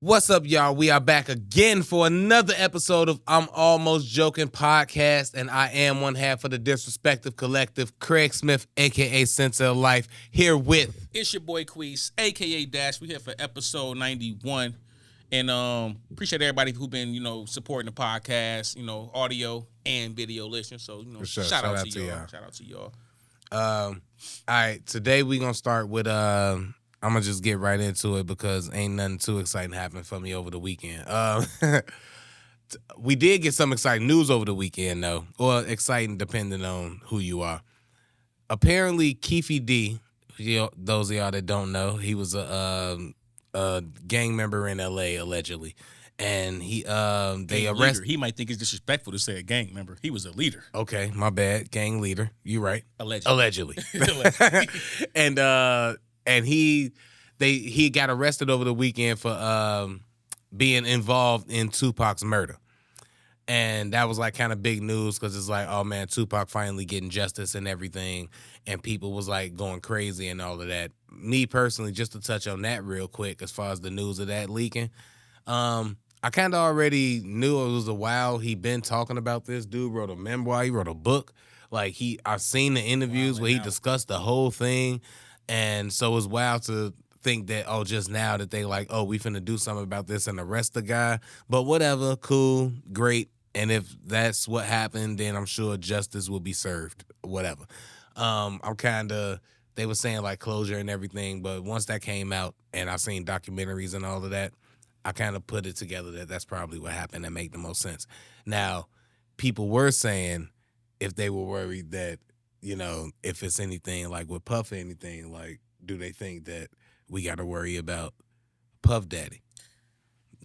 What's up, y'all? We are back again for another episode of I'm Almost Joking podcast, and I am one half of the Disrespective Collective, Craig Smith, a.k.a. Sensei of Life, here with... It's your boy Queese, a.k.a. Dash. We're here for episode 91, and appreciate everybody who's been, supporting the podcast, audio and video listeners. So, sure. shout out to y'all. Shout out to y'all. All right, today we're going to start with... I'm going to just get right into it because ain't nothing too exciting happening for me over the weekend. We did get some exciting news over the weekend, though. Or exciting depending on who you are. Apparently, Keefy D, those of y'all that don't know, he was a gang member in L.A., allegedly. And they arrested... He might think it's disrespectful to say a gang member. He was a leader. Okay, my bad. Gang leader. You right. Allegedly. And he got arrested over the weekend for being involved in Tupac's murder. And that was like kind of big news because it's like, oh man, Tupac finally getting justice and everything. And people was like going crazy and all of that. Me personally, just to touch on that real quick as far as the news of that leaking, I kind of already knew it was a while. He been talking about this. Dude wrote a memoir. He wrote a book. Like I've seen the interviews where he discussed the whole thing. And so it's wild to think that, just now that they like, we finna do something about this and arrest the guy. But whatever, cool, great. And if that's what happened, then I'm sure justice will be served, whatever. They were saying like closure and everything, but once that came out and I seen documentaries and all of that, I kind of put it together that that's probably what happened. That made the most sense. Now, people were saying if they were worried that, if it's anything like with Puff or anything, like, do they think that we got to worry about Puff Daddy?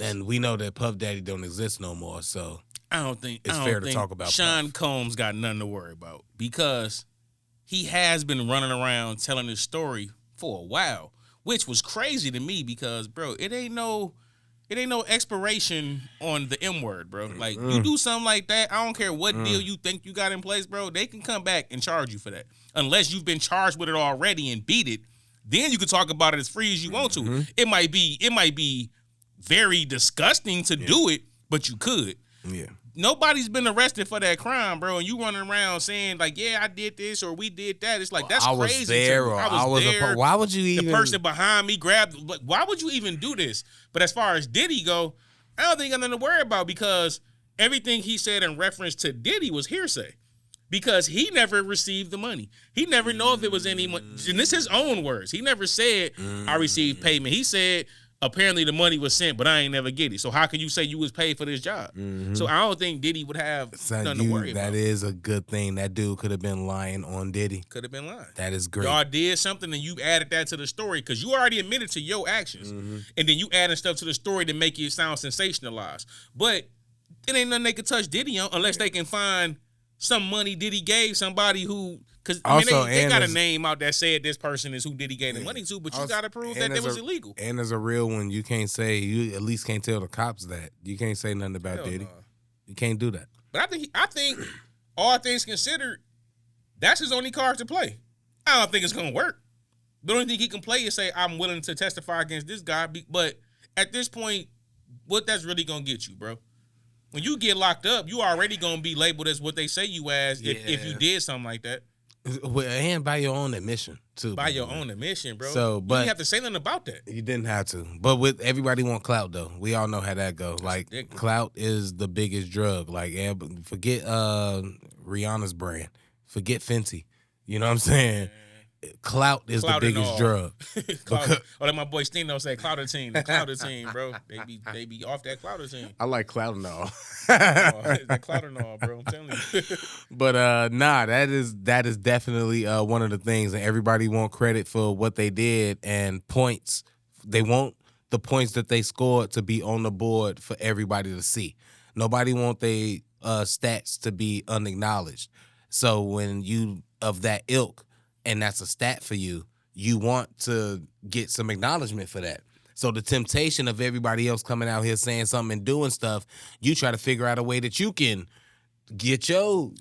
And we know that Puff Daddy don't exist no more, so I don't think it's fair to talk about Sean Puff. Combs got nothing to worry about because he has been running around telling his story for a while, which was crazy to me because, bro, it ain't no expiration on the M word, bro. Like, you do something like that, I don't care what deal you think you got in place, bro. They can come back and charge you for that. Unless you've been charged with it already and beat it, then you can talk about it as free as you want to. It might be very disgusting to do it, but you could. Yeah. Nobody's been arrested for that crime, bro, and you running around saying like, "Yeah, I did this or we did that." It's like that's crazy. There, or I was there. Why would you even? The person behind me grabbed. Like, why would you even do this? But as far as Diddy go, I don't think I got nothing to worry about because everything he said in reference to Diddy was hearsay because he never received the money. He never know if it was any money. And this is his own words. He never said I received payment. He said, apparently the money was sent, but I ain't never get it. So how can you say you was paid for this job? So I don't think Diddy would have nothing to worry about. That is a good thing. That dude could have been lying on Diddy. Could have been lying. That is great. Y'all did something and you added that to the story because you already admitted to your actions. And then you added stuff to the story to make it sound sensationalized. But it ain't nothing they could touch Diddy on unless they can find some money Diddy gave somebody who... Because they got a name out that said this person is who Diddy gave the money to, but you got to prove that it was illegal. And as a real one, you can't say, you at least can't tell the cops that. You can't say nothing about Diddy. No. You can't do that. But I think all things considered, that's his only card to play. I don't think it's going to work. The only thing he can play is say, I'm willing to testify against this guy. But at this point, what that's really going to get you, bro? When you get locked up, you already going to be labeled as what they say you as if you did something like that. And by your own admission, too. By your own admission, bro. So, but you didn't have to say nothing about that. You didn't have to. But with everybody want clout, though. We all know how that go. Like, clout is the biggest drug. Like, forget Rihanna's brand. Forget Fenty. You know what I'm saying? Clout is the biggest drug. Like my boy Stino say, clouter team. The clouter team, bro. They be off that clouter team. I like clout and all. That clouter and all, bro. I'm telling you. But that is definitely one of the things, and everybody want credit for what they did and points. They want the points that they scored to be on the board for everybody to see. Nobody want their stats to be unacknowledged. So when you of that ilk, and that's a stat for you, you want to get some acknowledgement for that. So the temptation of everybody else coming out here saying something and doing stuff, you try to figure out a way that you can get your,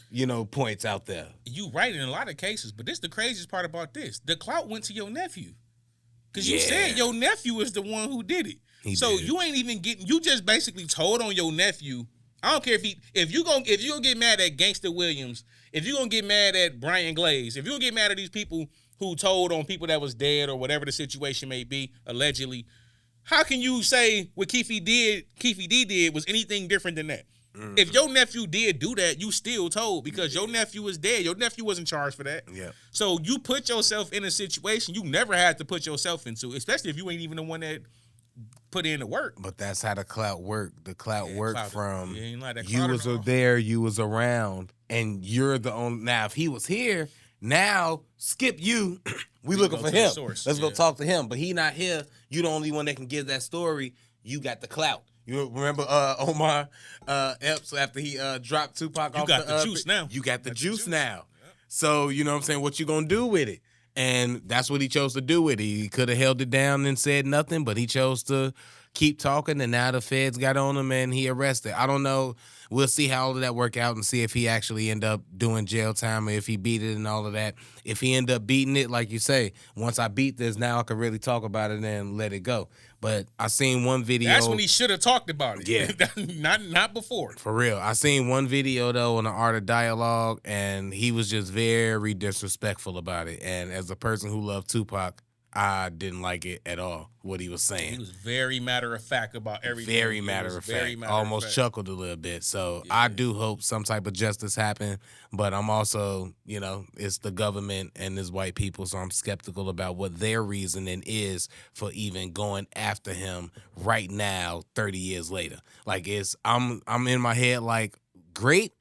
points out there. You right in a lot of cases, but this is the craziest part about this. The clout went to your nephew. Because you said your nephew is the one who did it. So did. you ain't even getting. You just basically told on your nephew. I don't care if you gonna get mad at Gangsta Williams, if you gonna get mad at Brian Glaze, if you gonna get mad at these people who told on people that was dead or whatever the situation may be, allegedly, how can you say what Keefe D did was anything different than that? Mm-hmm. If your nephew did do that, you still told because your nephew was dead. Your nephew wasn't charged for that. Yeah. So you put yourself in a situation you never had to put yourself into, especially if you ain't even the one that put in the work. But that's how the clout worked. The clout worked from like you was there, you was around, and you're the only. Now, if he was here, now skip you. we looking for him. Let's go talk to him. But he not here. You the only one that can give that story. You got the clout. You remember Omar Epps after he dropped Tupac off the juice now. You got the juice now. Yep. So, you know what I'm saying? What you going to do with it? And that's what he chose to do with it. He could have held it down and said nothing, but he chose to keep talking, and now the feds got on him and he arrested. I don't know. We'll see how all of that work out and see if he actually end up doing jail time or if he beat it and all of that. If he end up beating it, like you say, once I beat this, now I can really talk about it and let it go. But I seen one video. That's when he should have talked about it. Yeah. not before. For real. I seen one video, though, on the Art of Dialogue, and he was just very disrespectful about it. And as a person who loved Tupac, I didn't like it at all, what he was saying. He was very matter-of-fact about everything. Very matter-of-fact. Almost chuckled a little bit. So I do hope some type of justice happen, but I'm also, it's the government and this white people, so I'm skeptical about what their reasoning is for even going after him right now, 30 years later. Like, I'm in my head like, great,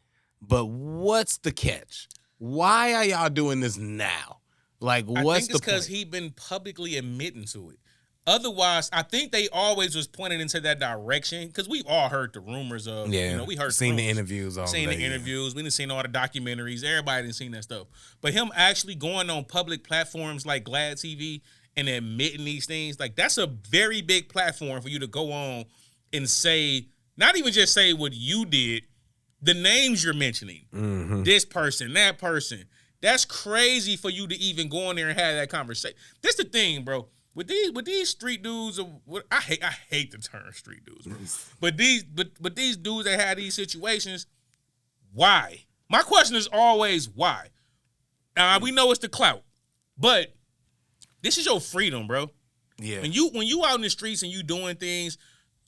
but what's the catch? Why are y'all doing this now? Like, what's the point? I think it's because he been publicly admitting to it. Otherwise, I think they always was pointed into that direction because we've all heard the rumors of, we heard seen the interviews, we done seen all the documentaries. Everybody done seen that stuff. But him actually going on public platforms like Glad TV and admitting these things, like that's a very big platform for you to go on and say, not even just say what you did, the names you're mentioning, this person, that person. That's crazy for you to even go in there and have that conversation. This the thing, bro. With these street dudes, I hate the term street dudes, bro. But these dudes that had these situations, why? My question is always why. Now we know it's the clout, but this is your freedom, bro. Yeah. When you out in the streets and you doing things,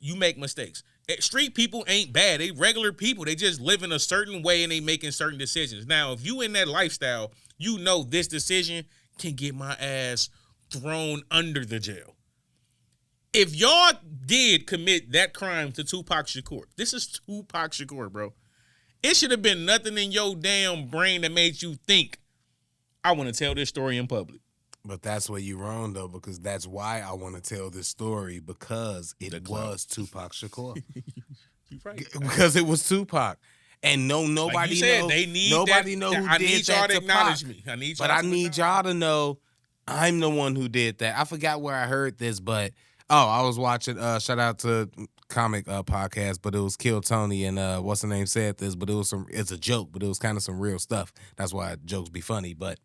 you make mistakes. Street people ain't bad. They regular people. They just live in a certain way and they making certain decisions. Now, if you in that lifestyle, you know this decision can get my ass thrown under the jail. If y'all did commit that crime to Tupac Shakur, this is Tupac Shakur, bro. It should have been nothing in your damn brain that made you think, I want to tell this story in public. But that's where you wrong, though, because that's why I want to tell this story, because it was Tupac Shakur. You're right. Because it was Tupac. And nobody like you said, know. They need nobody that, know who I did need that y'all to Pac. acknowledge me. I need y'all to know I'm the one who did that. I forgot where I heard this, but I was watching. Shout out to comic podcast, but it was Kill Tony and what's the name said this, but it's a joke, but it was kind of some real stuff. That's why jokes be funny. But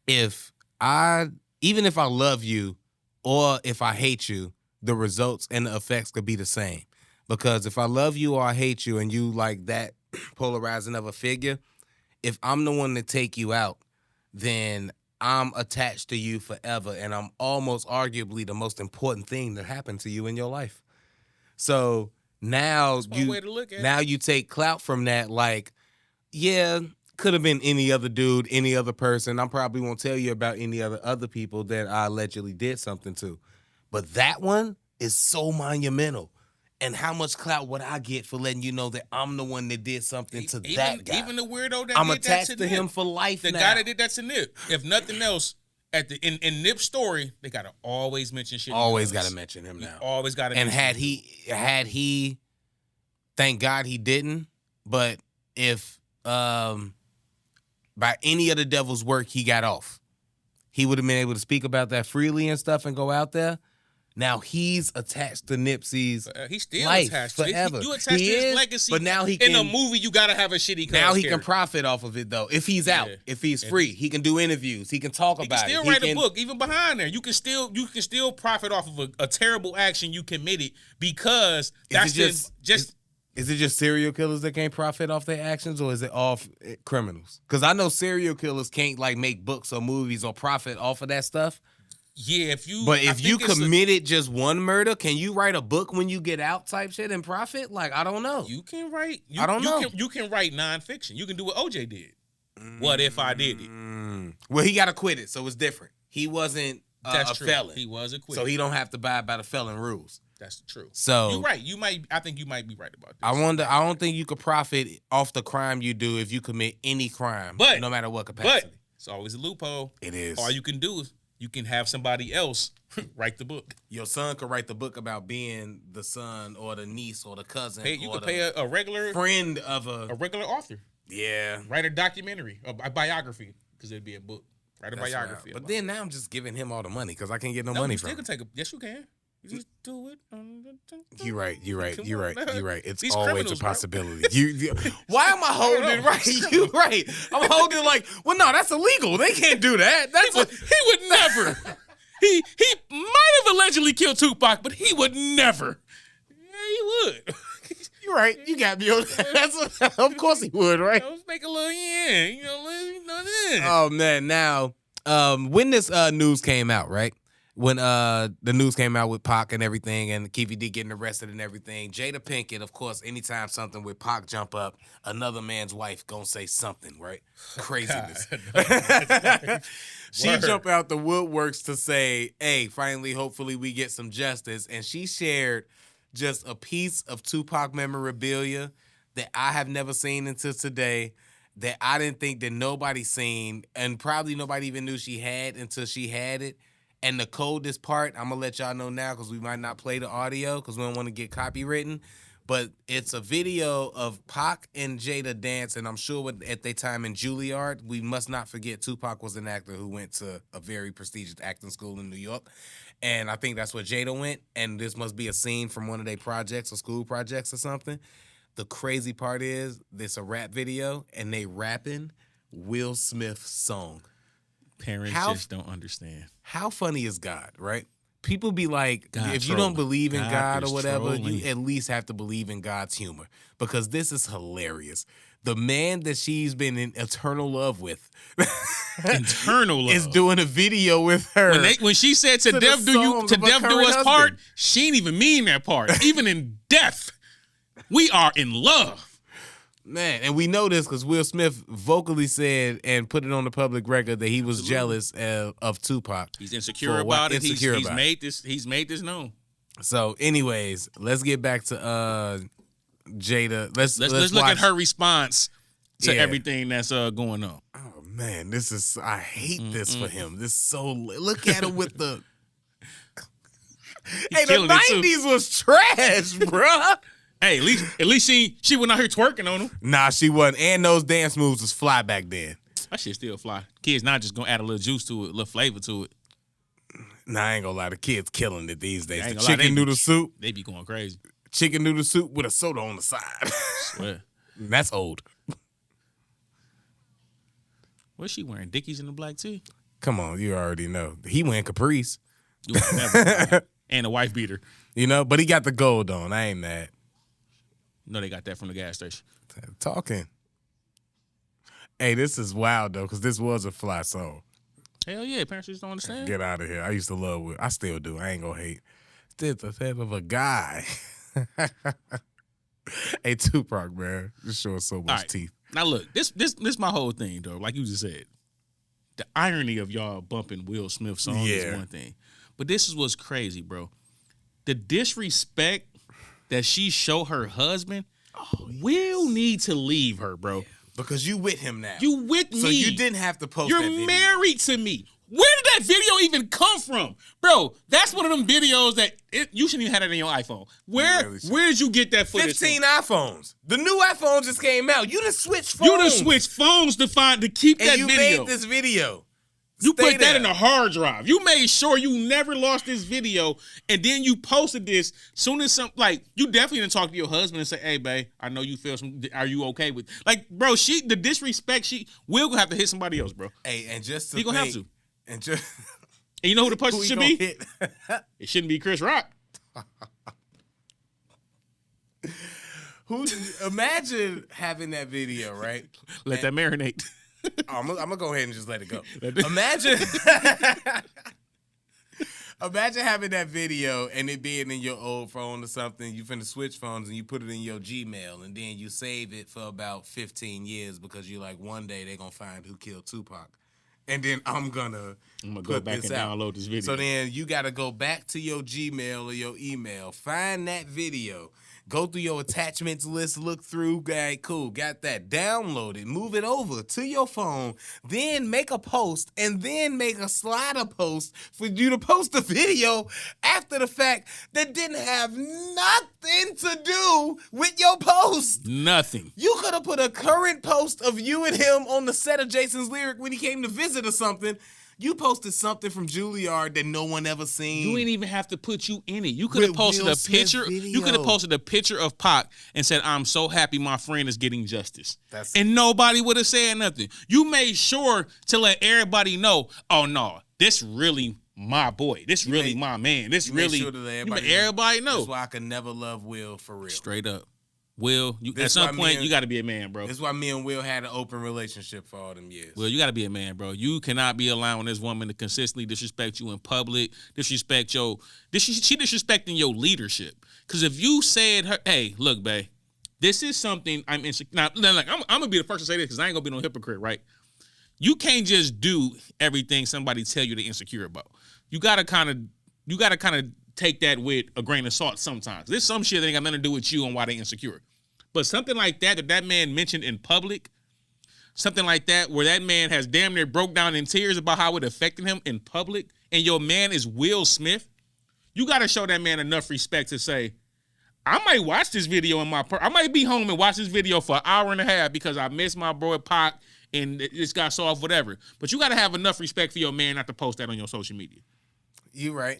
even if I love you or if I hate you, the results and the effects could be the same. Because if I love you or I hate you and you like that polarizing of a figure, if I'm the one to take you out, then I'm attached to you forever. And I'm almost arguably the most important thing that happened to you in your life. So now you take clout from that, like, yeah, could have been any other dude, any other person. I probably won't tell you about any other people that I allegedly did something to. But that one is so monumental. And how much clout would I get for letting you know that I'm the one that did something to that guy? Even the weirdo that I'm did attached that to him for life the now. The guy that did that to Nip. If nothing else, in Nip's story, they gotta always mention shit. Always gotta mention him now. Always gotta. And had he, thank God he didn't. But if by any of the devil's work he got off, he would have been able to speak about that freely and stuff and go out there. Now he's attached to Nipsey's He's still life attached forever. You attached to his legacy. But now he in a can- movie, you gotta have a shitty. Now he character. can profit off of it though. If he's out, if he's free, he can do interviews. He can talk He about can still it. write a book, even behind there. You can still profit off of a terrible action you committed because that's just. Is it just serial killers that can't profit off their actions, or is it all criminals? Because I know serial killers can't like make books or movies or profit off of that stuff. Yeah, if you committed just one murder, can you write a book when you get out type shit and profit? Like, I don't know. You can write. I don't know. You can write nonfiction. You can do what OJ did. What if I did it? Well, he got acquitted, so it's different. He wasn't a felon. He was acquitted, so he don't have to abide by the felon rules. That's true. So you're right. I think you might be right about this. I don't think you could profit off the crime you do if you commit any crime, but no matter what capacity. But it's always a loophole. It is. All you can do is you can have somebody else write the book. Your son could write the book about being the son or the niece or the cousin. You could pay a regular friend of a regular author. Yeah. Write a documentary, a biography, because it'd be a book. Write a biography. But then now I'm just giving him all the money because I can't get no money from him. Yes, you can. You just do it. You're right. It's These always a bro. possibility. Why am I holding it right? You right. I'm holding it like, well, no, that's illegal. They can't do that. He would never. He might have allegedly killed Tupac, but he would never. Yeah, he would. You're right. You got me on that. Of course he would, right? Let's make a little that. Oh man, now when this news came out, right? When the news came out with Pac and everything, and Keefy D getting arrested and everything, Jada Pinkett, of course, anytime something with Pac jump up, another man's wife gonna say something, right? Craziness. She jump out the woodworks to say, hey, finally, hopefully we get some justice. And she shared just a piece of Tupac memorabilia that I have never seen until today, that I didn't think that nobody seen, and probably nobody even knew she had until she had it. And the coldest part, I'm going to let y'all know now because we might not play the audio because we don't want to get copywritten. But it's a video of Pac and Jada dancing. I'm sure at their time in Juilliard. We must not forget Tupac was an actor who went to a very prestigious acting school in New York. And I think that's where Jada went. And this must be a scene from one of their projects or school projects or something. The crazy part is this a rap video and they rapping Will Smith's song. Parents just don't understand. How funny is God, right? People be like, God if you don't believe in God or is whatever, trolling. you at least have to believe in God's humor because this is hilarious. The man that she's been in eternal love with is doing a video with her. When she said to death do us part, she didn't even mean that part. Even in death, we are in love. Man, and we know this because Will Smith vocally said and put it on the public record that he was jealous of Tupac. He's insecure about it. He's made this known. So, anyways, let's get back to Jada. Let's look at her response to everything that's going on. Oh man, I hate this for him. This is so look at him with the hey, the 90s was trash, bruh. Hey, at least she went out here twerking on him. Nah, she wasn't. And those dance moves was fly back then. That shit still fly. Kids not just gonna add a little juice to it, a little flavor to it. Nah, I ain't gonna lie. The kids killing it these days. The chicken chicken noodle soup. They be going crazy. Chicken noodle soup with a soda on the side. Swear. That's old. What's she wearing? Dickies and the black tee? Come on, you already know. He went Caprice. You would never. And a wife beater. You know, but he got the gold on. I ain't mad. No, they got that from the gas station. Talking. Hey, this is wild, though, because this was a fly song. Hell yeah, parents just don't understand. Get out of here. I used to love it. I still do. I ain't going to hate. This the head of a guy. Hey, Tupac, man. This shows so much teeth. Now, look, this my whole thing, though. Like you just said. The irony of y'all bumping Will Smith's song is one thing. But this is what's crazy, bro. The disrespect that she show her husband, Will need to leave her, bro. Because you with him now. You with me. So you didn't have to post that video. You're married to me. Where did that video even come from? Bro, that's one of them videos that you shouldn't even have that in your iPhone. Where did you get that footage 15 from? iPhones. The new iPhone just came out. You done switched phones. You done switched phones to keep that video. And you made this video. You Stay put that there. in a hard drive. You made sure you never lost this video, and then you posted this. Soon as you definitely didn't talk to your husband and say, "Hey, babe, I know you feel some. Are you okay with?" Bro, the disrespect. Will gonna have to hit somebody else, bro. Hey, and just to he gonna have to. And just and you know who the person should be? Hit? It shouldn't be Chris Rock. Imagine having that video, right? Let that marinate. I'm gonna go ahead and just let it go. Imagine, imagine having that video and it being in your old phone or something. You finna switch phones and you put it in your Gmail and then you save it for about 15 years because you're like, one day they're gonna find who killed Tupac, and then I'm gonna go back and download this video. So then you gotta go back to your Gmail or your email, find that video. Go through your attachments list, look through, guy, cool, got that. Download it, move it over to your phone, then make a post, and then make a slider post for you to post a video after the fact that didn't have nothing to do with your post. Nothing. You could have put a current post of you and him on the set of Jason's Lyric when he came to visit or something. You posted something from Juilliard that no one ever seen. You ain't even have to put you in it. You could have posted a picture. Video. You could have posted a picture of Pac and said, "I'm so happy my friend is getting justice." And nobody would have said nothing. You made sure to let everybody know, "Oh no, this really my boy. This really my man. This really." Sure everybody know. That's why I could never love Will for real. Straight up. Will, at some point, you got to be a man, bro. That's why me and Will had an open relationship for all them years. Will, you got to be a man, bro. You cannot be allowing this woman to consistently disrespect you in public, she disrespecting your leadership. Because if you said, "Hey, look, babe, this is something I'm insecure." Now, I'm going to be the first to say this because I ain't going to be no hypocrite, right? You can't just do everything somebody tell you they're insecure about. You got to kind of take that with a grain of salt sometimes. There's some shit that ain't got nothing to do with you and why they insecure. But something like that man mentioned in public, something like that where that man has damn near broke down in tears about how it affected him in public, and your man is Will Smith, you got to show that man enough respect to say, I might watch this video I might be home and watch this video for an hour and a half because I miss my boy Pac and it's got soft, whatever. But you got to have enough respect for your man not to post that on your social media. You're right.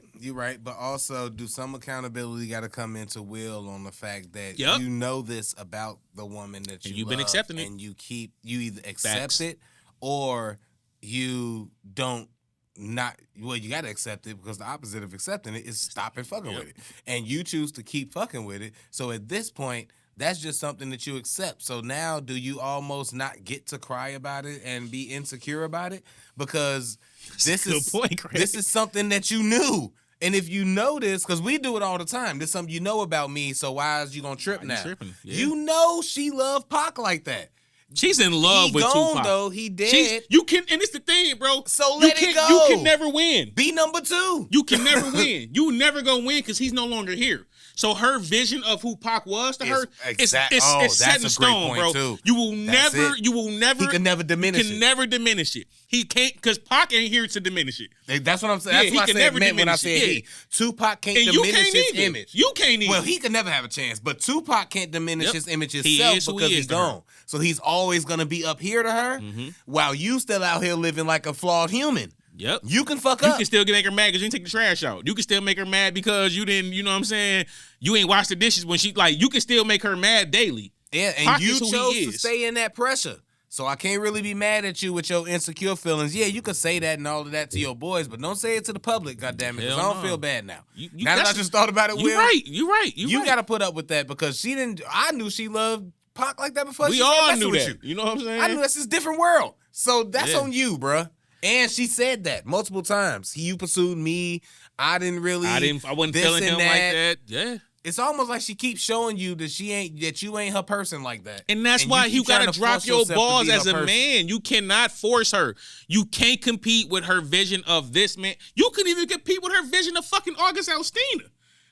But also, do some accountability got to come into Will on the fact that you know this about the woman that you've been accepting it, and you either accept it or you don't. You got to accept it because the opposite of accepting it is stopping fucking with it, and you choose to keep fucking with it. So at this point, that's just something that you accept. So now, do you almost not get to cry about it and be insecure about it because this is something that you knew. And if you know this, because we do it all the time, this is something you know about me. So why is you gonna trip now? Yeah. You know she loved Pac like that. She's in love with Tupac. Though he dead. And it's the thing, bro. So let it go. You can never win. Be number 2. You can never win. You never gonna win because he's no longer here. So her vision of who Pac was to her, it's set in stone, bro. Too. You will never. He can never diminish it. He can never diminish it. He can't because Pac ain't here to diminish it. That's what I'm saying. That's what I said when I said he. Tupac can't diminish his image. You can't even. Well, he can never have a chance, but Tupac can't diminish his image himself because he's gone. So he's always gonna be up here to her, while you still out here living like a flawed human. Yep. You can fuck up. You can still make her mad because you didn't take the trash out. You can still make her mad because you didn't, you know what I'm saying? You ain't washed the dishes when you can still make her mad daily. Yeah, and Pac you chose to stay in that pressure. So I can't really be mad at you with your insecure feelings. Yeah, you can say that and all of that to your boys, but don't say it to the public, goddammit, because I don't feel bad now. Now that I just thought about it, Will. You're right. You got to put up with that because I knew she loved Pac like that before. We all knew that. You know what I'm saying? I knew that's a different world. So that's on you, bruh. And she said that multiple times. You pursued me. I wasn't feeling him like that. Yeah. It's almost like she keeps showing you that you ain't her person like that. And that's why you gotta drop your balls as a man. You cannot force her. You can't compete with her vision of this man. You couldn't even compete with her vision of fucking August Alstina.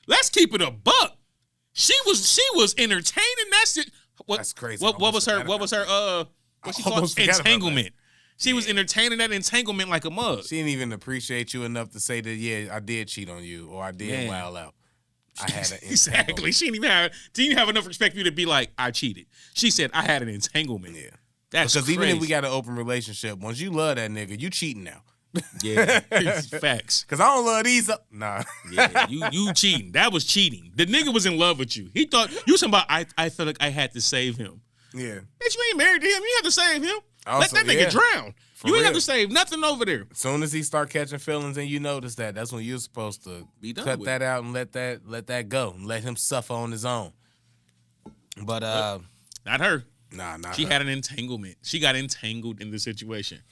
Let's keep it a buck. She was entertaining. That's it. That's crazy. What was her what's she called? Entanglement. She was entertaining that entanglement like a mug. She didn't even appreciate you enough to say that, yeah, I did cheat on you or I did wild out. I had an entanglement. Exactly. She didn't even have enough respect for you to be like, I cheated. She said, I had an entanglement. Yeah. That's because crazy. Even if we got an open relationship, once you love that nigga, you cheating now. Yeah, facts. Cause I don't love these. Nah. Yeah, you cheating. That was cheating. The nigga was in love with you. He thought you was talking about. I felt like I had to save him. Yeah. Bitch, you ain't married to him. You have to save him. Also, Let that nigga drown. For You ain't real. have to save nothing over there. As soon as he start catching feelings and you notice that's when you're supposed to Be done cut with that out and let that go and let him suffer on his own. But Not her. nah, She had an entanglement. She got entangled in the situation.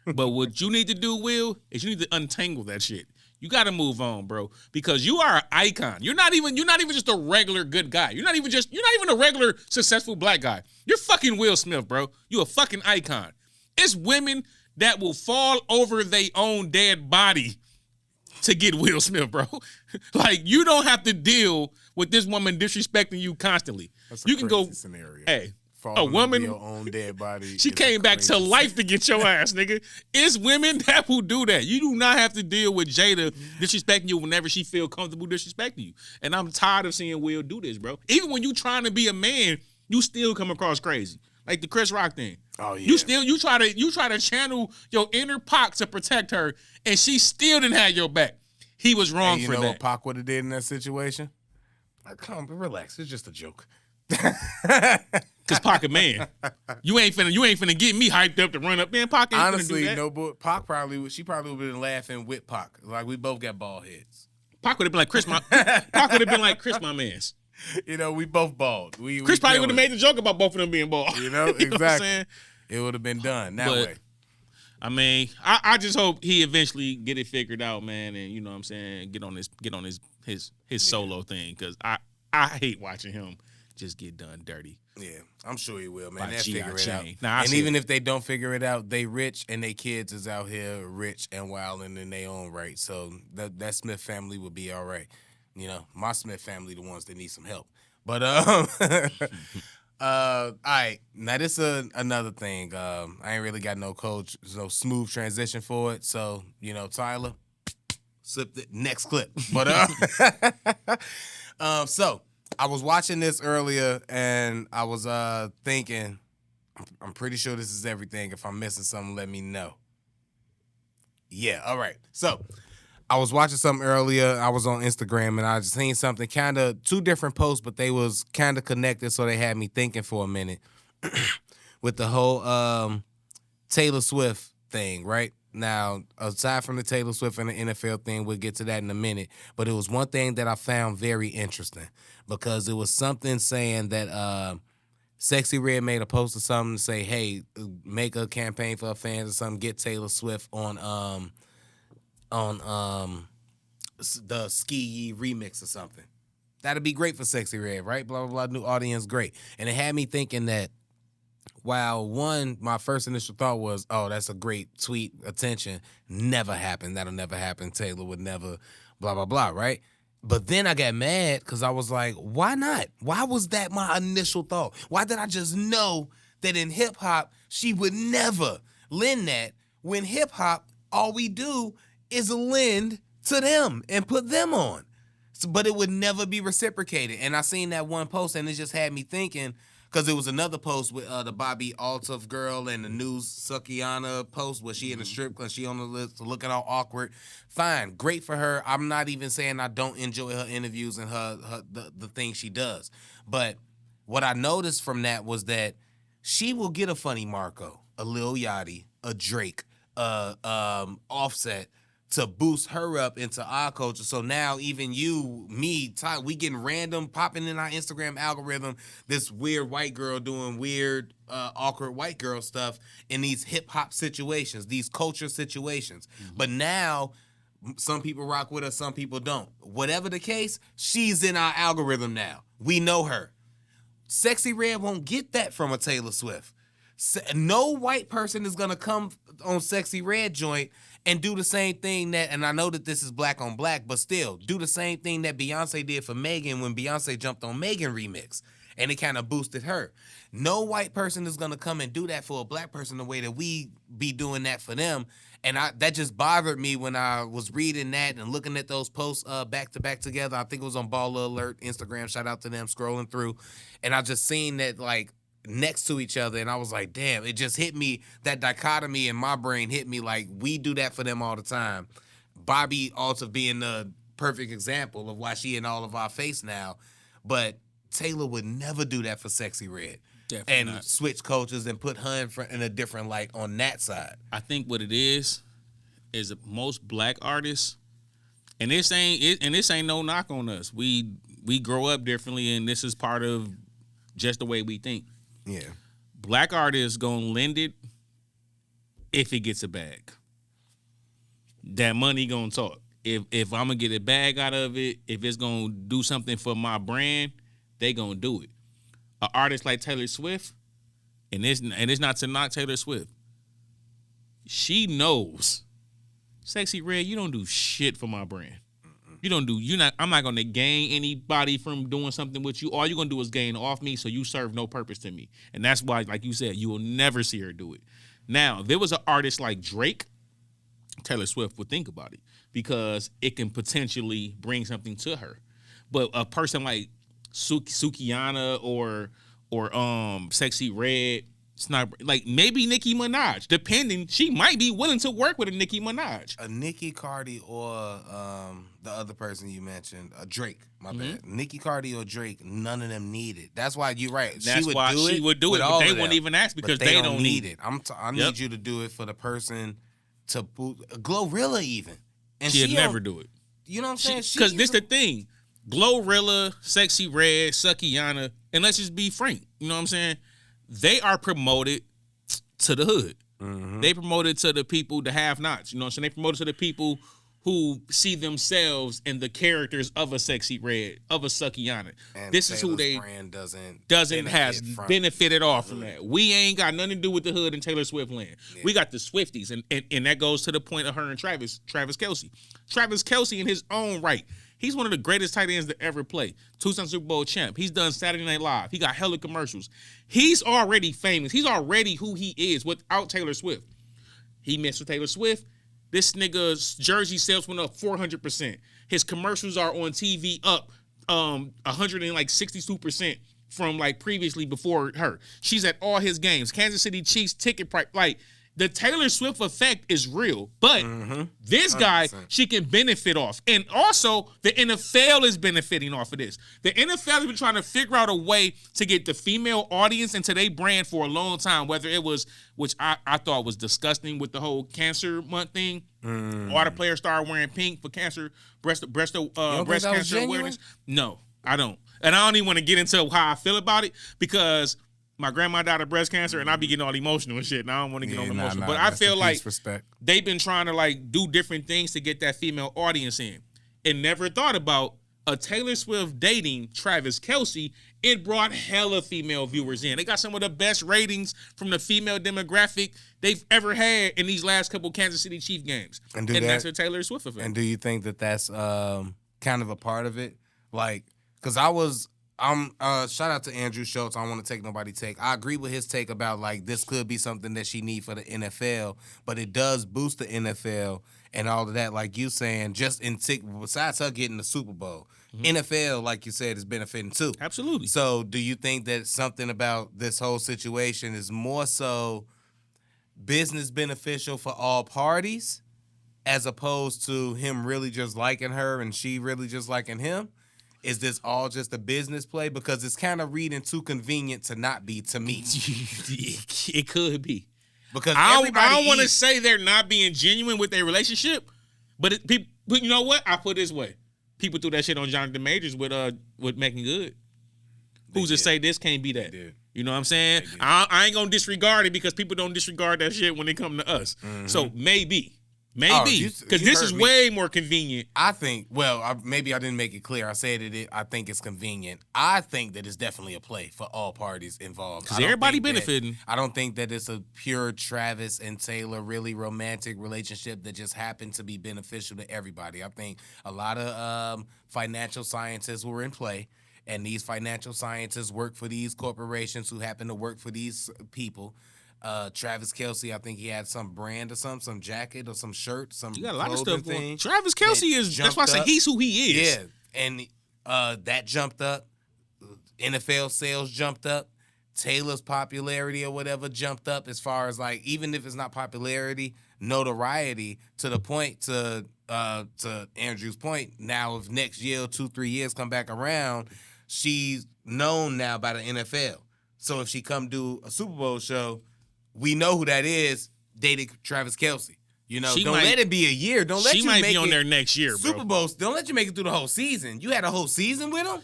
But what you need to do, Will, is you need to untangle that shit. You got to move on, bro, because you are an icon. You're not even just a regular good guy. You're not even a regular successful black guy. You're fucking Will Smith, bro. You a fucking icon. It's women that will fall over their own dead body to get Will Smith, bro. Like, you don't have to deal with this woman disrespecting you constantly. That's you can go scenario. Hey, Falling a woman, over your own dead body. she came back to life to get your ass, nigga. It's women that will do that. You do not have to deal with Jada disrespecting you whenever she feel comfortable disrespecting you. And I'm tired of seeing Will do this, bro. Even when you trying to be a man, you still come across crazy. Like the Chris Rock thing. Oh yeah. You try to channel your inner Pac to protect her, and she still didn't have your back. He was wrong you for know that. what Pac would have did in that situation? Like, come, relax. It's just a joke. Cause Pac a man. You ain't finna get me hyped up to run up. Man, Pac ain't Honestly, finna do that. no, but Pac she probably would have been laughing with Pac. Like, we both got bald heads. Pac would have been like Pac would have been like Chris, my man's. You know, we both bald. Chris probably would have made the joke about both of them being bald. You know, You know what I'm exactly. saying? It would have been done that But, way. I mean, I just hope he eventually get it figured out, man, and you know what I'm saying, get on his solo thing, because I hate watching him just get done dirty. Yeah, I'm sure he will, man. By They'll figure it out. Nah, and even if they don't figure it out, they rich and they kids is out here rich and wilding in their own right. So that Smith family will be all right. You know, my Smith family, the ones that need some help. But all right. Now this is another thing. I ain't really got no smooth transition for it. So, you know, Tyler, slip the next clip. But so I was watching this earlier and I was thinking, I'm pretty sure this is everything. If I'm missing something, let me know. Yeah, all right. So I was watching something earlier. I was on Instagram and I just seen something, kind of two different posts, but they was kind of connected, so they had me thinking for a minute with the whole Taylor Swift thing, right? Now, aside from the Taylor Swift and the NFL thing, we'll get to that in a minute, but it was one thing that I found very interesting because it was something saying that Sexy Red made a post or something to say, hey, make a campaign for her fans or something, get Taylor Swift on the Ski Yee remix or something. That'd be great for Sexy Red, right? Blah, blah, blah, new audience, great. And it had me thinking that, while my first initial thought was, oh, that's a great tweet, attention, never happened. That'll never happen. Taylor would never, blah, blah, blah, right? But then I got mad because I was like, why not? Why was that my initial thought? Why did I just know that in hip-hop, she would never lend that when hip-hop, all we do is lend to them and put them on. But it would never be reciprocated. And I seen that one post and it just had me thinking, because it was another post with the Bobby Altov girl and the news Sukiana post where she in the strip club, she on the list looking all awkward. Fine, great for her. I'm not even saying I don't enjoy her interviews and the things she does. But what I noticed from that was that she will get a Funny Marco, a Lil Yachty, a Drake, Offset, to boost her up into our culture. So now even you, me, Ty, we getting random popping in our Instagram algorithm, this weird white girl doing weird, awkward white girl stuff in these hip hop situations, these culture situations. Mm-hmm. But now some people rock with her, some people don't. Whatever the case, she's in our algorithm now. We know her. Sexy Red won't get that from a Taylor Swift. No white person is going to come on Sexy Red joint and do the same thing that, and I know that this is black on black, but still, do the same thing that Beyonce did for Megan when Beyonce jumped on Megan remix, and it kind of boosted her. No white person is going to come and do that for a black person the way that we be doing that for them, and that just bothered me when I was reading that and looking at those posts back-to-back together. I think it was on Baller Alert, Instagram, shout out to them, scrolling through, and I just seen that, like, next to each other, and I was like, damn, it just hit me. That dichotomy in my brain hit me like we do that for them all the time. Bobby also being the perfect example of why she in all of our face now, but Taylor would never do that for Sexy Red. Definitely and not. switch cultures and put her in a different light on that side. I think what it is most black artists, and this ain't no knock on us. We grow up differently, and this is part of just the way we think. Yeah. Black artists gonna lend it if it gets a bag. That money gonna talk. If I'm gonna get a bag out of it, if it's gonna do something for my brand, they gonna do it. An artist like Taylor Swift, and it's not to knock Taylor Swift. She knows, Sexy Red, you don't do shit for my brand. I'm not gonna gain anybody from doing something with you. All you're gonna do is gain off me, so you serve no purpose to me. And that's why, like you said, you will never see her do it. Now, if there was an artist like Drake, Taylor Swift would think about it because it can potentially bring something to her. But a person like Sukiana or Sexy Red, it's not like maybe Nicki Minaj. Depending, she might be willing to work with a Nicki Minaj. A Nicki Cardi or the other person you mentioned, Drake. My bad. Nicki Cardi or Drake, none of them need it. That's why you're right. That's why she would do it, but they wouldn't even ask because they don't need it. I need you to do it for the person to Glorilla even. And she'd never do it. You know what I'm saying? Because this the thing. Glorilla, Sexy Red, Sukiana, and let's just be frank. You know what I'm saying? They are promoted to the hood. Mm-hmm. They promoted to the people, the have-nots. You know what I'm saying? They promoted to the people who see themselves in the characters of a Sexy Red, of a Sukiana. And this Taylor's is who they brand doesn't has benefited off from that. We ain't got nothing to do with the hood in Taylor Swift land. Yeah. We got the Swifties, and that goes to the point of her and Travis Kelce. Travis Kelce in his own right. He's one of the greatest tight ends to ever play. 2-time Super Bowl champ. He's done Saturday Night Live. He got hella commercials. He's already famous. He's already who he is without Taylor Swift. He messed with Taylor Swift. This nigga's jersey sales went up 400%. His commercials are on TV up 162% from like previously before her. She's at all his games. Kansas City Chiefs ticket price. Like, the Taylor Swift effect is real, but this guy, 100%. She can benefit off. And also, the NFL is benefiting off of this. The NFL has been trying to figure out a way to get the female audience into their brand for a long time, whether it was, which I thought was disgusting with the whole cancer month thing. All the players started wearing pink for cancer, breast cancer awareness. No, I don't. And I don't even want to get into how I feel about it because my grandma died of breast cancer, and I be getting all emotional and shit, and I don't want to get all emotional. But I feel like they've been trying to like do different things to get that female audience in, and never thought about a Taylor Swift dating Travis Kelce. It brought hella female viewers in. They got some of the best ratings from the female demographic they've ever had in these last couple Kansas City Chiefs games, and that's a Taylor Swift effect. And do you think that that's kind of a part of it? Like, because shout out to Andrew Schultz. I don't want to take nobody take. I agree with his take about like this could be something that she need for the NFL, but it does boost the NFL and all of that. Like you saying, just besides her getting the Super Bowl, NFL, like you said, is benefiting too. Absolutely. So do you think that something about this whole situation is more so business beneficial for all parties as opposed to him really just liking her and she really just liking him? Is this all just a business play? Because it's kind of reading too convenient to not be to me. It could be. Because I don't want to say they're not being genuine with their relationship, but you know what? I put it this way. People threw that shit on Jonathan Majors with Making Good. Who's to say this can't be that? You know what I'm saying? I ain't going to disregard it because people don't disregard that shit when they come to us. Mm-hmm. So maybe. Because this is way more convenient. I think, maybe I didn't make it clear. I said it. I think it's convenient. I think that it's definitely a play for all parties involved. Because everybody benefiting. I don't think that it's a pure Travis and Taylor really romantic relationship that just happened to be beneficial to everybody. I think a lot of financial scientists were in play. And these financial scientists work for these corporations who happen to work for these people. Travis Kelce, I think he had some brand or some jacket or some shirt, some. You got a lot of stuff going. Travis Kelce that's why I say he's who he is. Yeah, and that jumped up. NFL sales jumped up. Taylor's popularity or whatever jumped up as far as like, even if it's not popularity, notoriety to the point to Andrew's point. Now, if next year, 2-3 years come back around, she's known now by the NFL. So if she come do a Super Bowl show, we know who that is. Dated Travis Kelce. You know, don't let it be a year. Don't let you make it. She might be on there next year, bro. Super Bowls. Don't let you make it through the whole season. You had a whole season with them?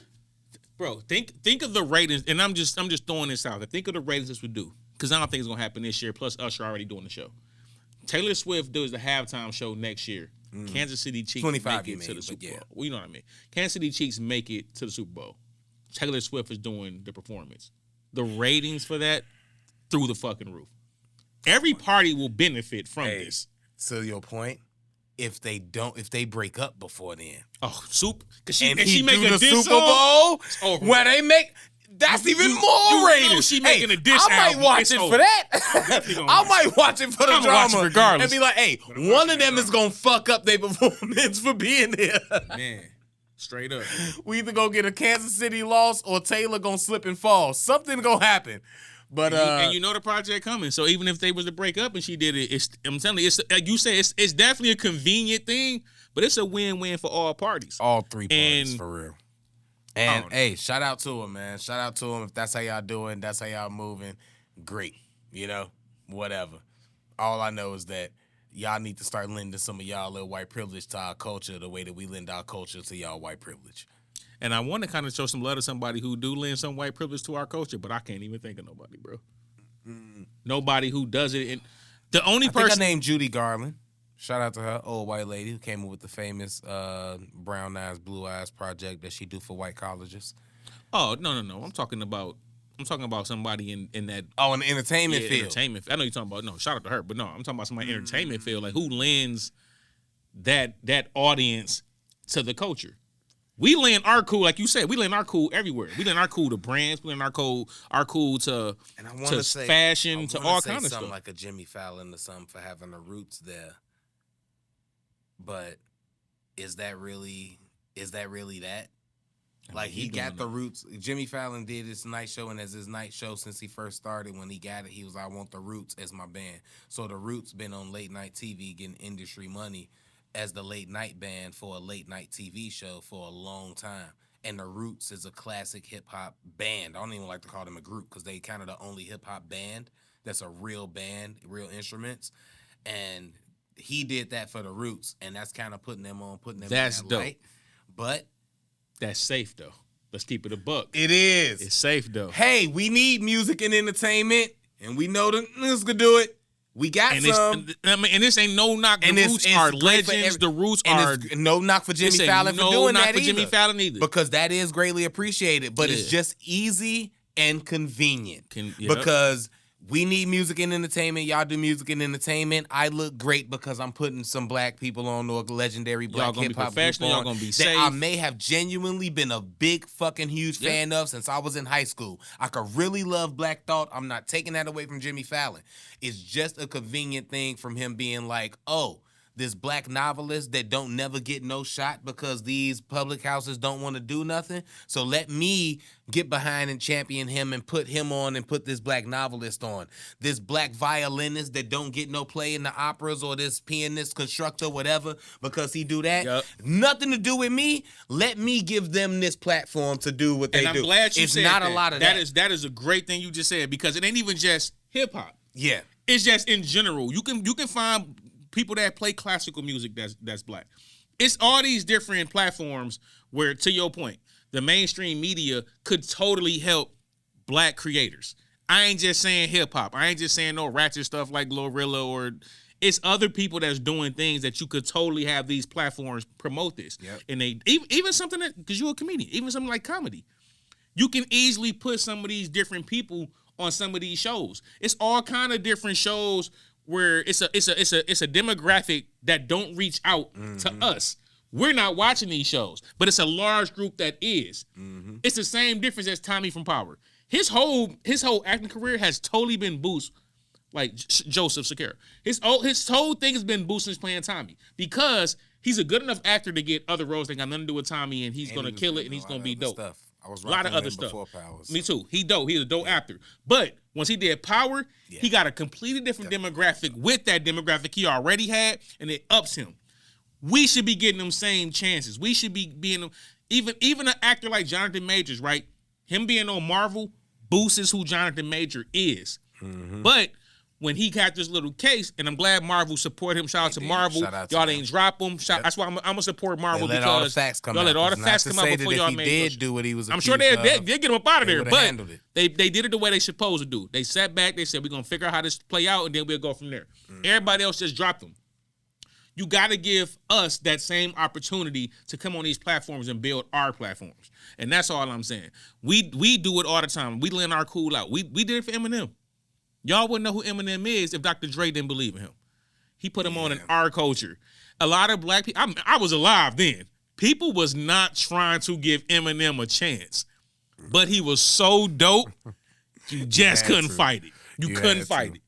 Bro, think of the ratings, and I'm just throwing this out there. Think of the ratings this would do, because I don't think it's gonna happen this year. Plus, Usher already doing the show. Taylor Swift does the halftime show next year. Kansas City Chiefs make it to the Super Bowl. Well, you know what I mean. Kansas City Chiefs make it to the Super Bowl. Taylor Swift is doing the performance. The ratings for that through the fucking roof. Every party will benefit from this. To your point, if they break up before then. Oh, soup. Cause she make a the diss Super Bowl where they make that's even more rated. She making a diss I might album. watch it for that. I might watch it for the drama regardless. and be like, hey, one of them is gonna fuck up their performance for being there. Man, straight up. We either gonna get a Kansas City loss or Taylor gonna slip and fall. Something gonna happen. But and you know the project coming. So even if they was to break up and she did it, I'm telling you, it's like you say, it's definitely a convenient thing, but it's a win-win for all parties. All three parties, for real. And hey, shout out to him, man. Shout out to him. If that's how y'all doing, that's how y'all moving. Great. You know, whatever. All I know is that y'all need to start lending some of y'all little white privilege to our culture the way that we lend our culture to y'all white privilege. And I want to kind of show some love to somebody who do lend some white privilege to our culture, but I can't even think of nobody, bro. Nobody who does it. And the only person named Judy Garland. Shout out to her, old white lady who came up with the famous Brown Eyes, Blue Eyes project that she do for white colleges. Oh, no. I'm talking about somebody in that. Oh, in the entertainment field. Entertainment. I know you're talking about, no, shout out to her, but no, I'm talking about somebody in entertainment field, like who lends that audience to the culture. We lend our cool, like you said, we lend our cool everywhere. We lend our cool to brands. We lend our cool to fashion, to all kinds of stuff. Something like a Jimmy Fallon or something for having the roots there. But is that really that? Like he got the roots. Jimmy Fallon did his night show, and as his night show since he first started, when he got it, he was, I want the Roots as my band. So the Roots been on late night TV getting industry money as the late night band for a late night TV show for a long time. And the Roots is a classic hip hop band. I don't even like to call them a group because they kind of the only hip hop band that's a real band, real instruments. And he did that for the Roots, and that's kind of putting them in that dope. light. But that's safe though. Let's keep it a buck. It is. It's safe though. Hey, we need music and entertainment, and we know the niggas could do it. We got some. And this ain't no knock. The Roots are legends. The Roots are no knock for Jimmy Fallon for doing that either. For Jimmy Fallon either. Because that is greatly appreciated, but it's just easy and convenient. Because we need music and entertainment. Y'all do music and entertainment. I look great because I'm putting some black people on, or legendary black hip hop group on. Y'all gonna be safe. That I may have genuinely been a big fucking huge fan of since I was in high school. I could really love Black Thought. I'm not taking that away from Jimmy Fallon. It's just a convenient thing from him being like, oh, this black novelist that don't never get no shot because these public houses don't want to do nothing. So let me get behind and champion him and put him on and put this black novelist on. This black violinist that don't get no play in the operas, or this pianist, constructor, whatever, because he do that. Yep. Nothing to do with me. Let me give them this platform to do what they do. And I'm glad you said that. It's not a lot of that. That is a great thing you just said, because it ain't even just hip hop. Yeah. It's just in general. You can find people that play classical music that's black. It's all these different platforms where, to your point, the mainstream media could totally help black creators. I ain't just saying hip hop. I ain't just saying no ratchet stuff like Glorilla, or it's other people that's doing things that you could totally have these platforms promote this. Yep. And they even something that, because you're a comedian, even something like comedy, you can easily put some of these different people on some of these shows. It's all kind of different shows where it's a demographic that don't reach out to us. We're not watching these shows, but it's a large group that is. Mm-hmm. It's the same difference as Tommy from Power. His whole acting career has totally been boosted, like Joseph Shakira. His whole thing has been boosted since playing Tommy, because he's a good enough actor to get other roles that got nothing to do with Tommy, and he's gonna kill it, and he's gonna be dope. I was A lot of rocking with other him stuff. before Powers. Me too. He dope. He's a dope actor. But once he did Power, he got a completely different demographic with that demographic he already had, and it ups him. We should be getting them same chances. We should be being even an actor like Jonathan Majors, right? Him being on Marvel boosts who Jonathan Major is. Mm-hmm. But when he got this little case, and I'm glad Marvel support him. Shout out to Marvel. Y'all ain't drop him. That's why I'm gonna support Marvel, because all the facts come y'all out. let all the facts come out before y'all made it. If he did do what he was, I'm sure they get him up out of there. But they did it the way they supposed to do. They sat back. They said we're gonna figure out how this play out, and then we'll go from there. Everybody else just dropped them. You got to give us that same opportunity to come on these platforms and build our platforms, and that's all I'm saying. We do it all the time. We lend our cool out. We did it for Eminem. Y'all wouldn't know who Eminem is if Dr. Dre didn't believe in him. He put him on in our culture. A lot of black people, I was alive then. People was not trying to give Eminem a chance. But he was so dope, you just couldn't fight it. You couldn't fight it.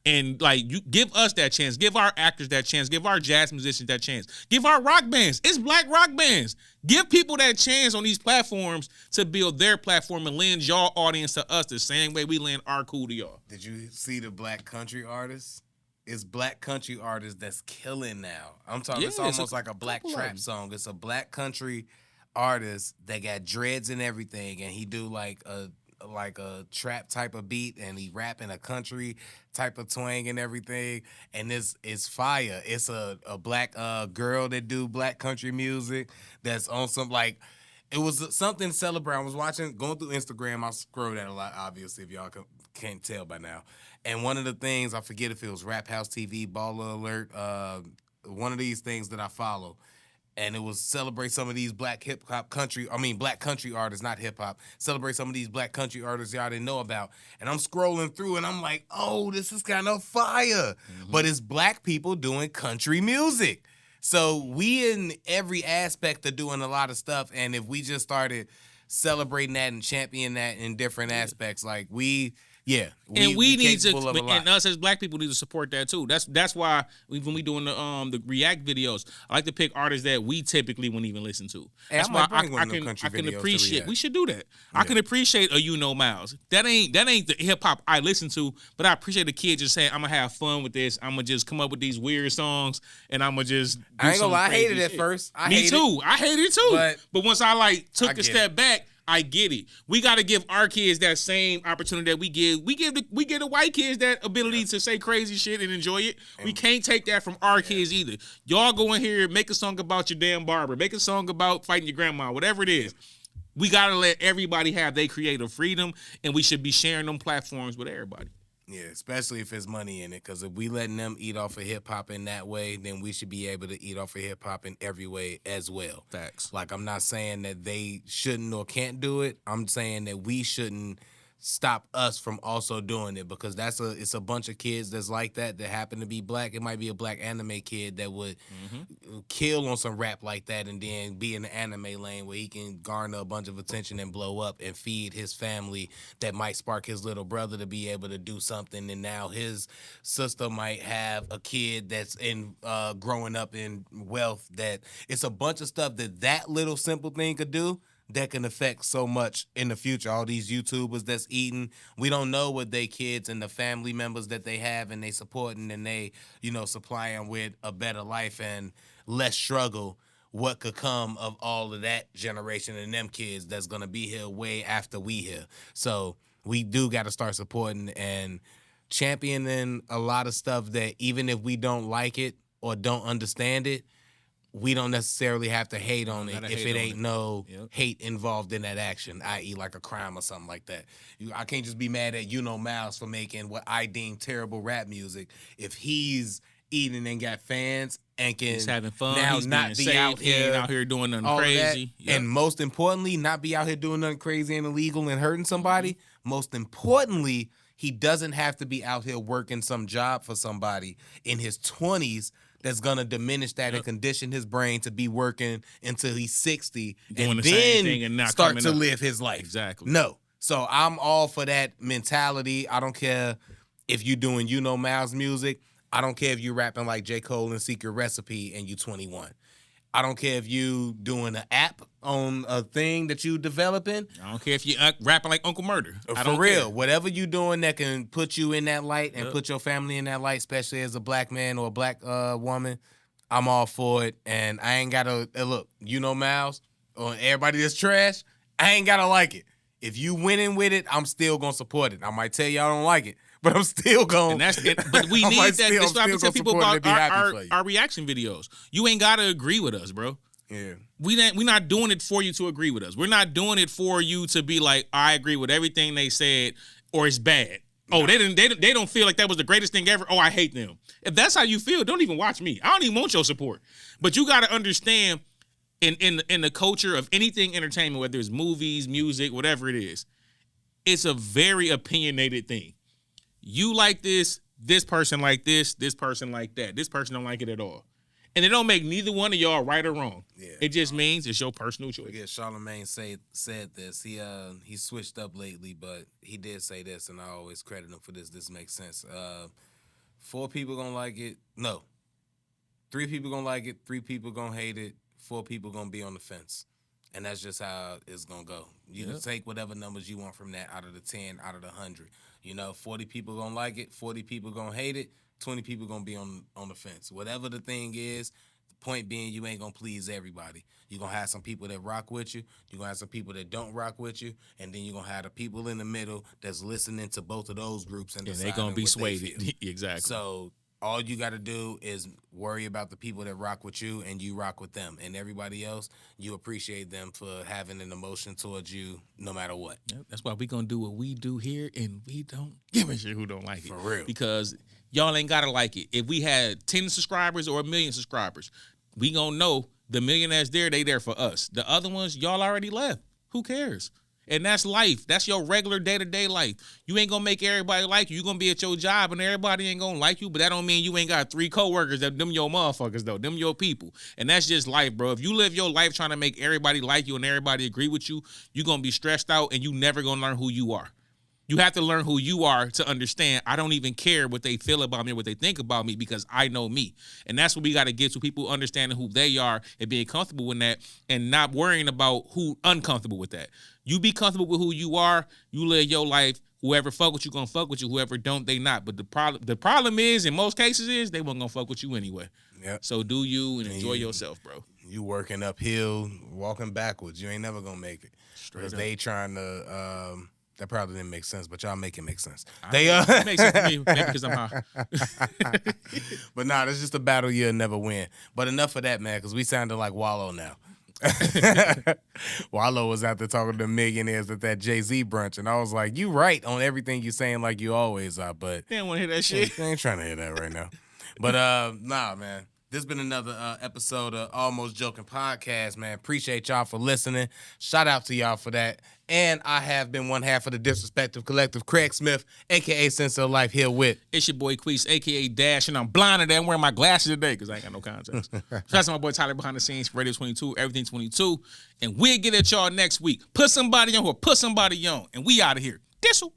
And like, you give us that chance. Give our actors that chance. Give our jazz musicians that chance. Give our rock bands. It's black rock bands. Give people that chance on these platforms to build their platform and lend y'all audience to us the same way we lend our cool to y'all. Did you see the black country artists? It's black country artists that's killing now. I'm talking. It's almost like a black trap song. It's a black country artist that got dreads and everything, and he do like a trap type of beat, and he rap in a country type of twang and everything, and it's fire. It's a black girl that do black country music that's on some like, it was something to celebrate. I was going through Instagram. I scroll that a lot, obviously, if y'all can't tell by now. And one of the things, I forget if it was Rap House TV, Baller Alert, one of these things that I follow, and it was celebrate some of these black black country artists, not hip hop. Celebrate some of these black country artists y'all didn't know about. And I'm scrolling through and I'm like, oh, this is kind of fire. Mm-hmm. But it's black people doing country music. So we in every aspect of doing a lot of stuff. And if we just started celebrating that and championing that in different aspects, like we need to, and us as black people need to support that too. That's why when we doing the React videos, I like to pick artists that we typically wouldn't even listen to. That's why I can appreciate. We should do that. Yeah. I can appreciate a Miles. That ain't the hip hop I listen to, but I appreciate the kid just saying I'm gonna have fun with this. I'm gonna just come up with these weird songs, and I'm gonna just. I ain't gonna lie, I hated it at first. I hated it too. But once I took a step back. I get it. We got to give our kids that same opportunity that we give the white kids that ability to say crazy shit and enjoy it. We can't take that from our kids either. Y'all go in here, make a song about your damn barber, make a song about fighting your grandma, whatever it is. We got to let everybody have their creative freedom, and we should be sharing them platforms with everybody. Yeah, especially if there's money in it, because if we letting them eat off of hip-hop in that way, then we should be able to eat off of hip-hop in every way as well. Facts. Like, I'm not saying that they shouldn't or can't do it. I'm saying that we shouldn't stop us from also doing it, because it's a bunch of kids that's like that happen to be black. It might be a black anime kid that would kill on some rap like that and then be in the anime lane where he can garner a bunch of attention and blow up and feed his family. That might spark his little brother to be able to do something, and now his sister might have a kid that's in growing up in wealth. That it's a bunch of stuff that little simple thing could do that can affect so much in the future. All these YouTubers that's eating, we don't know what they kids and the family members that they have and they supporting and they, supply them with a better life and less struggle. What could come of all of that generation and them kids that's going to be here way after we here. So we do got to start supporting and championing a lot of stuff that even if we don't like it or don't understand it, we don't necessarily have to hate on it if it ain't no hate involved in that action, i.e. like a crime or something like that. I can't just be mad at Miles for making what I deem terrible rap music if he's eating and got fans and can he's having fun. Now he's not be out here, out here doing nothing crazy. And most importantly, not be out here doing nothing crazy and illegal and hurting somebody. Most importantly, he doesn't have to be out here working some job for somebody in his 20s that's going to diminish that and condition his brain to be working until he's 60 doing and the same thing and not start to live his life. Exactly. No. So I'm all for that mentality. I don't care if you're doing Miles music. I don't care if you're rapping like J. Cole and Secret Recipe and you 21. I don't care if you doing an app on a thing that you developing. I don't care if you rapping like Uncle Murder. I For don't real, care. whatever you doing that can put you in that light and put your family in that light, especially as a black man or a black woman, I'm all for it. And I ain't gotta look. You know, Miles, or everybody that's trash. I ain't gotta like it. If you winning with it, I'm still gonna support it. I might tell y'all I don't like it, but I'm still going. But we need that. That's why I tell people about our reaction videos. You ain't gotta agree with us, bro. Yeah. We're not doing it for you to agree with us. We're not doing it for you to be like, I agree with everything they said, or it's bad. Oh, they don't feel like that was the greatest thing ever. Oh, I hate them. If that's how you feel, don't even watch me. I don't even want your support. But you got to understand, in the culture of anything entertainment, whether it's movies, music, whatever it is, it's a very opinionated thing. You like this person like this person like that. This person don't like it at all. And it don't make neither one of y'all right or wrong. Yeah. It just means it's your personal choice. I guess Charlamagne said this. He switched up lately, but he did say this, and I always credit him for this. This makes sense. 4 people gonna like it. No. 3 people gonna like it. 3 people gonna hate it. 4 people gonna be on the fence. And that's just how it's gonna go. You can take whatever numbers you want from that out of the 10, out of the 100. 40 people gonna like it. 40 people gonna hate it. 20 people gonna be on the fence. Whatever the thing is, the point being you ain't gonna please everybody. You're gonna have some people that rock with you, you're gonna have some people that don't rock with you, and then you're gonna have the people in the middle that's listening to both of those groups and they're gonna be swayed. Exactly. So all you gotta do is worry about the people that rock with you and you rock with them. And everybody else, you appreciate them for having an emotion towards you no matter what. Yep. That's why we gonna do what we do here, and we don't give a shit who don't like it. For real. Because y'all ain't gotta like it. If we had 10 subscribers or 1 million subscribers, we gonna know the million that's there, they there for us. The other ones, y'all already left. Who cares? And that's life. That's your regular day-to-day life. You ain't gonna make everybody like you. You gonna be at your job and everybody ain't gonna like you, but that don't mean you ain't got 3 coworkers that them your motherfuckers though. Them your people. And that's just life, bro. If you live your life trying to make everybody like you and everybody agree with you, you gonna be stressed out and you never gonna learn who you are. You have to learn who you are to understand I don't even care what they feel about me or what they think about me because I know me. And that's what we got to get to, people understanding who they are and being comfortable in that and not worrying about who uncomfortable with that. You be comfortable with who you are. You live your life. Whoever fuck with you, gonna fuck with you. Whoever don't, they not. But the problem is, in most cases, is they won't gonna fuck with you anyway. Yep. So do you and enjoy yourself, bro. You working uphill, walking backwards. You ain't never gonna make it. Because they trying to... that probably didn't make sense, but y'all make it make sense. It makes sense to me, maybe because I'm high. But nah, that's just a battle you'll never win. But enough of that, man, because we sounded like Wallow now. Wallow was out there talking to millionaires at that Jay-Z brunch, and I was like, you right on everything you saying like you always are, but... They don't want to hear that shit. They ain't trying to hear that right now. But nah, man. This has been another episode of Almost Joking Podcast, man. Appreciate y'all for listening. Shout out to y'all for that. And I have been one half of the Disrespective Collective, Craig Smith, a.k.a. Sense of Life, here with... It's your boy Queese, a.k.a. Dash, and I'm blind today. I'm wearing my glasses today because I ain't got no contacts. Shout out to my boy Tyler behind the scenes, Radio 22, Everything 22. And we'll get at y'all next week. Put somebody on or put somebody on. And we out of here. Thistle.